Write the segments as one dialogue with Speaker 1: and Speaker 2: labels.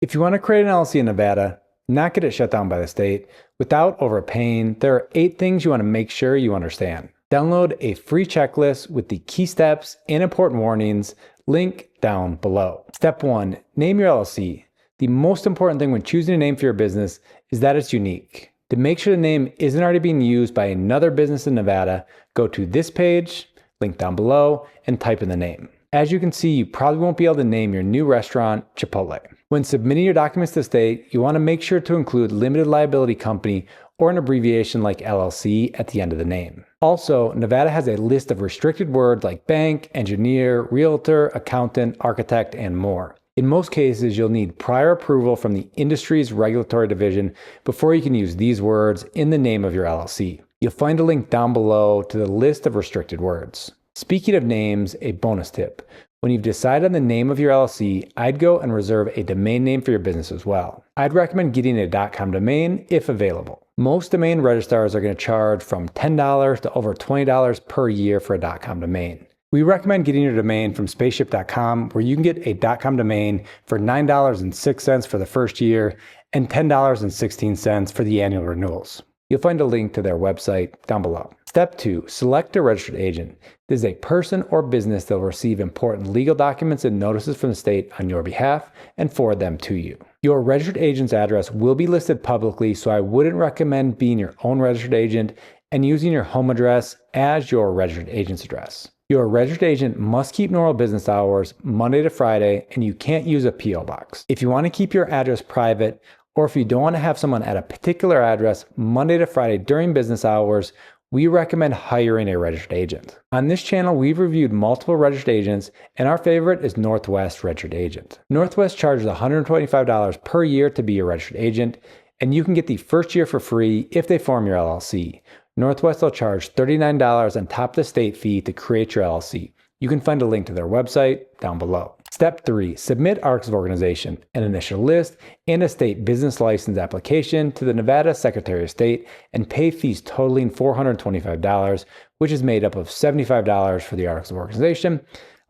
Speaker 1: If you want to create an LLC in Nevada, not get it shut down by the state, without overpaying, there are 8 things you want to make sure you understand. Download a free checklist with the key steps and important warnings, link down below. Step 1, name your LLC. The most important thing when choosing a name for your business is that it's unique. To make sure the name isn't already being used by another business in Nevada, go to this page, link down below, and type in the name. As you can see, you probably won't be able to name your new restaurant Chipotle. When submitting your documents to the state, you want to make sure to include limited liability company or an abbreviation like LLC at the end of the name. Also, Nevada has a list of restricted words like bank, engineer, realtor, accountant, architect, and more. In most cases, you'll need prior approval from the industry's regulatory division before you can use these words in the name of your LLC. You'll find a link down below to the list of restricted words. Speaking of names, a bonus tip. When you've decided on the name of your LLC, I'd go and reserve a domain name for your business as well. I'd recommend getting a .com domain if available. Most domain registrars are going to charge from $10 to over $20 per year for a .com domain. We recommend getting your domain from spaceship.com, where you can get a .com domain for $9.06 for the first year and $10.16 for the annual renewals. You'll find a link to their website down below. Step 2, select a registered agent. This is a person or business that will receive important legal documents and notices from the state on your behalf and forward them to you. Your registered agent's address will be listed publicly, so I wouldn't recommend being your own registered agent and using your home address as your registered agent's address. Your registered agent must keep normal business hours Monday to Friday, and you can't use a P.O. box. If you want to keep your address private, or if you don't want to have someone at a particular address Monday to Friday during business hours, we recommend hiring a registered agent. On this channel, we've reviewed multiple registered agents, and our favorite is Northwest Registered Agent. Northwest charges $125 per year to be your registered agent, and you can get the first year for free if they form your LLC. Northwest will charge $39 on top of the state fee to create your LLC. You can find a link to their website down below. Step 3, submit articles of organization, an initial list, and a state business license application to the Nevada Secretary of State and pay fees totaling $425, which is made up of $75 for the articles of organization,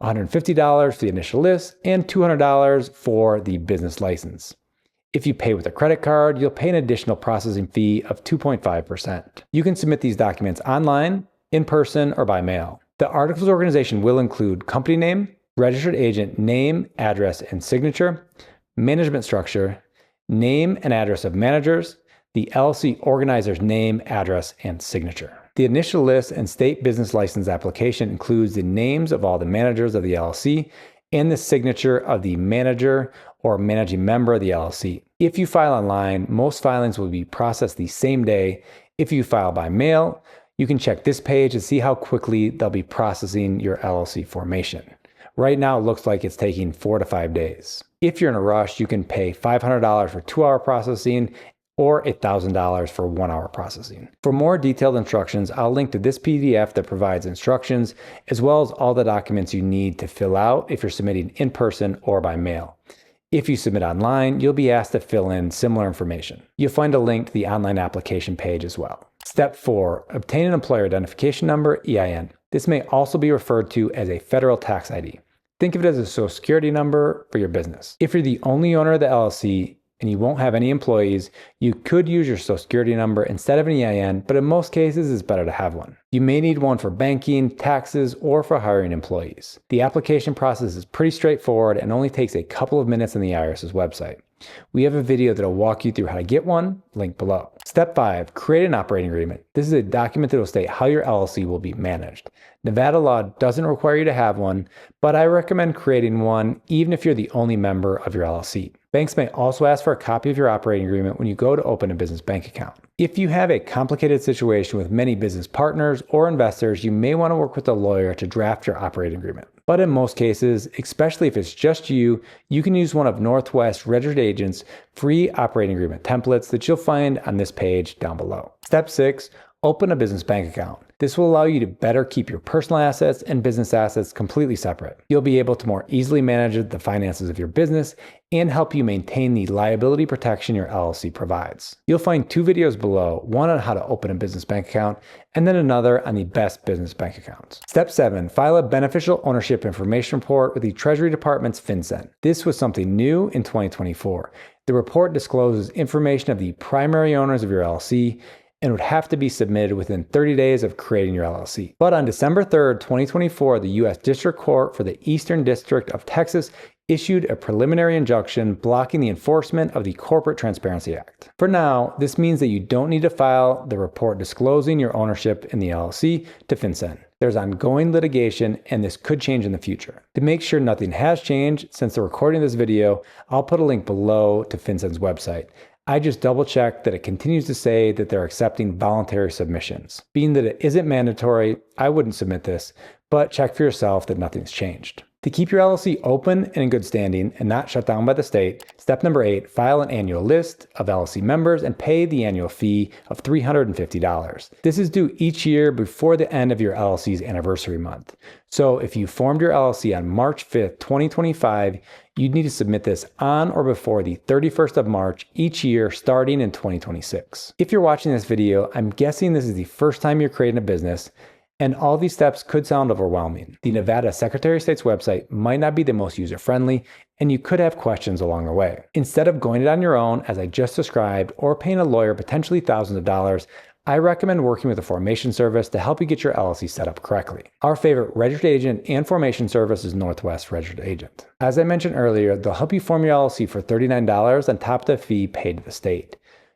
Speaker 1: $150 for the initial list, and $200 for the business license. If you pay with a credit card, you'll pay an additional processing fee of 2.5%. You can submit these documents online, in person, or by mail. The articles of organization will include company name, registered agent name, address, and signature, management structure, name and address of managers, the LLC organizer's name, address, and signature. The initial list and state business license application includes the names of all the managers of the LLC and the signature of the manager or managing member of the LLC. If you file online, most filings will be processed the same day. If you file by mail, you can check this page to see how quickly they'll be processing your LLC formation. Right now, it looks like it's taking 4 to 5 days. If you're in a rush, you can pay $500 for 2-hour processing or $1,000 for 1-hour processing. For more detailed instructions, I'll link to this PDF that provides instructions, as well as all the documents you need to fill out if you're submitting in person or by mail. If you submit online, you'll be asked to fill in similar information. You'll find a link to the online application page as well. Step 4, obtain an employer identification number, EIN. This may also be referred to as a federal tax ID. Think of it as a social security number for your business. If you're the only owner of the LLC and you won't have any employees, you could use your social security number instead of an EIN, but in most cases, it's better to have one. You may need one for banking, taxes, or for hiring employees. The application process is pretty straightforward and only takes a couple of minutes on the IRS's website. We have a video that'll walk you through how to get one, link below. Step 5, create an operating agreement. This is a document that will state how your LLC will be managed. Nevada law doesn't require you to have one, but I recommend creating one even if you're the only member of your LLC. Banks may also ask for a copy of your operating agreement when you go to open a business bank account. If you have a complicated situation with many business partners or investors, you may want to work with a lawyer to draft your operating agreement. But in most cases, especially if it's just you, you can use one of Northwest Registered Agent's free operating agreement templates that you'll find on this page down below. Step 6, Open a business bank account. This will allow you to better keep your personal assets and business assets completely separate. You'll be able to more easily manage the finances of your business and help you maintain the liability protection your LLC provides. You'll find 2 videos below, one on how to open a business bank account, and then another on the best business bank accounts. Step 7, file a beneficial ownership information report with the Treasury Department's FinCEN. This was something new in 2024. The report discloses information of the primary owners of your LLC and would have to be submitted within 30 days of creating your LLC. But on December 3rd, 2024, the U.S. District Court for the Eastern District of Texas issued a preliminary injunction blocking the enforcement of the Corporate Transparency Act. For now, this means that you don't need to file the report disclosing your ownership in the LLC to FinCEN. There's ongoing litigation, and this could change in the future. To make sure nothing has changed since the recording of this video, I'll put a link below to FinCEN's website. I just double checked that it continues to say that they're accepting voluntary submissions. Being that it isn't mandatory, I wouldn't submit this, but check for yourself that nothing's changed. To keep your LLC open and in good standing and not shut down by the state, step number 8, file an annual list of LLC members and pay the annual fee of $350. This is due each year before the end of your LLC's anniversary month. So if you formed your LLC on March 5th, 2025, you'd need to submit this on or before the 31st of March each year starting in 2026. If you're watching this video, I'm guessing this is the first time you're creating a business, and all these steps could sound overwhelming. The Nevada Secretary of State's website might not be the most user-friendly, and you could have questions along the way. Instead of going it on your own, as I just described, or paying a lawyer potentially thousands of dollars, I recommend working with a formation service to help you get your LLC set up correctly. Our favorite registered agent and formation service is Northwest Registered Agent. As I mentioned earlier, they'll help you form your LLC for $39 on top of the fee paid to the state.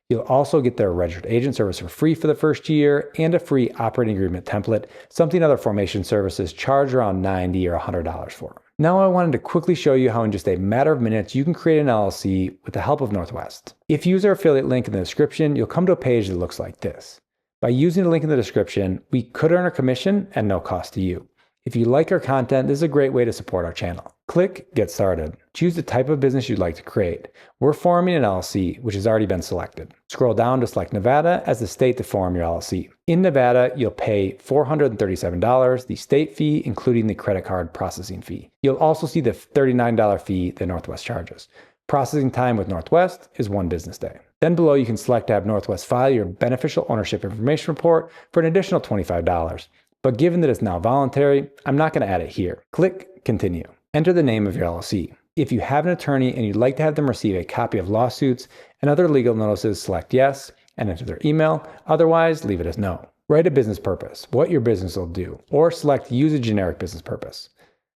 Speaker 1: You'll also get their registered agent service for free for the first year and a free operating agreement template, something other formation services charge around $90 or $100 for. Now I wanted to quickly show you how in just a matter of minutes you can create an LLC with the help of Northwest. If you use our affiliate link in the description, you'll come to a page that looks like this. By using the link in the description, we could earn a commission at no cost to you. If you like our content, this is a great way to support our channel. Click Get Started. Choose the type of business you'd like to create. We're forming an LLC, which has already been selected. Scroll down to select Nevada as the state to form your LLC. In Nevada, you'll pay $437, the state fee, including the credit card processing fee. You'll also see the $39 fee that Northwest charges. Processing time with Northwest is 1 business day. Then below, you can select to have Northwest file your beneficial ownership information report for an additional $25. But given that it's now voluntary, I'm not going to add it here. Click Continue. Enter the name of your LLC. If you have an attorney and you'd like to have them receive a copy of lawsuits and other legal notices, select yes and enter their email. Otherwise, leave it as no. Write a business purpose, what your business will do, or select Use a generic business purpose.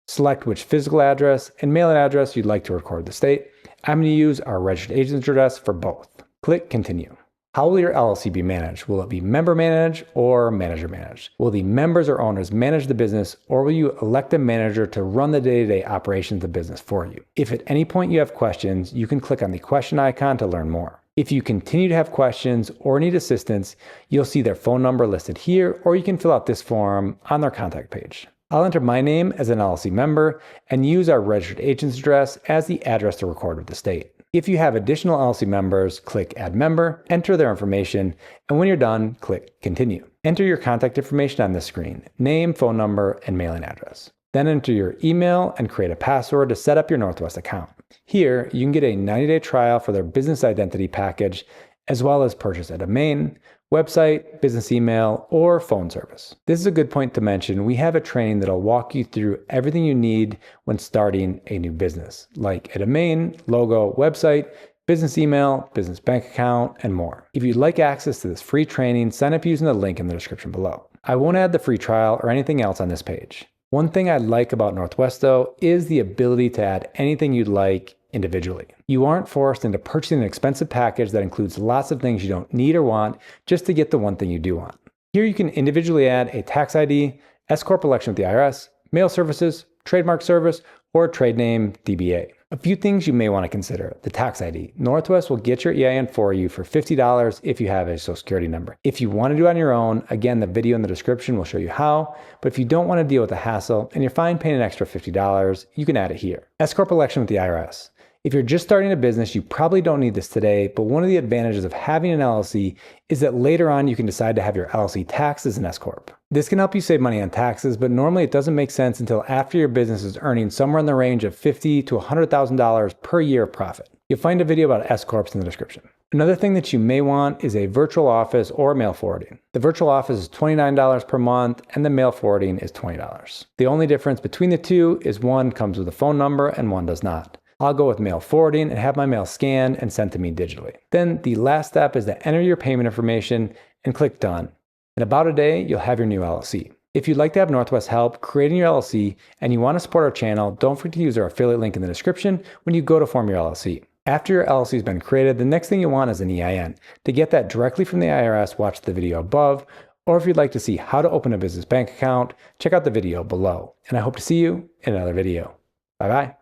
Speaker 1: Select which physical address and mailing address you'd like to record the state. I'm going to use our registered agent's address for both. Click Continue. How will your LLC be managed? Will it be member managed or manager managed? Will the members or owners manage the business, or will you elect a manager to run the day-to-day operations of the business for you? If at any point you have questions, you can click on the question icon to learn more. If you continue to have questions or need assistance, you'll see their phone number listed here, or you can fill out this form on their contact page. I'll enter my name as an LLC member and use our registered agent's address as the address to record with the state. If you have additional LLC members, click Add Member, enter their information, and when you're done, click Continue. Enter your contact information on this screen, name, phone number, and mailing address. Then enter your email and create a password to set up your Northwest account. Here, you can get a 90-day trial for their business identity package, as well as purchase a domain, website, business email, or phone service. This is a good point to mention. We have a training that'll walk you through everything you need when starting a new business, like a domain, logo, website, business email, business bank account, and more. If you'd like access to this free training, sign up using the link in the description below. I won't add the free trial or anything else on this page. One thing I like about Northwest, though, is the ability to add anything you'd like individually. You aren't forced into purchasing an expensive package that includes lots of things you don't need or want just to get the one thing you do want. Here you can individually add a tax ID, S-Corp election with the IRS, mail services, trademark service, or trade name DBA. A few things you may want to consider. The tax ID. Northwest will get your EIN for you for $50 if you have a social security number. If you want to do it on your own, again, the video in the description will show you how, but if you don't want to deal with the hassle and you're fine paying an extra $50, you can add it here. S-Corp election with the IRS. If you're just starting a business, you probably don't need this today, but one of the advantages of having an LLC is that later on you can decide to have your LLC taxed as an S Corp. This can help you save money on taxes, but normally it doesn't make sense until after your business is earning somewhere in the range of $50,000 to $100,000 per year of profit. You'll find a video about S Corps in the description. Another thing that you may want is a virtual office or mail forwarding. The virtual office is $29 per month and the mail forwarding is $20. The only difference between the two is one comes with a phone number and one does not. I'll go with mail forwarding and have my mail scanned and sent to me digitally. Then the last step is to enter your payment information and click done. In about a day, you'll have your new LLC. If you'd like to have Northwest help creating your LLC and you want to support our channel, don't forget to use our affiliate link in the description when you go to form your LLC. After your LLC has been created, the next thing you want is an EIN. To get that directly from the IRS, watch the video above, or if you'd like to see how to open a business bank account, check out the video below. And I hope to see you in another video. Bye-bye.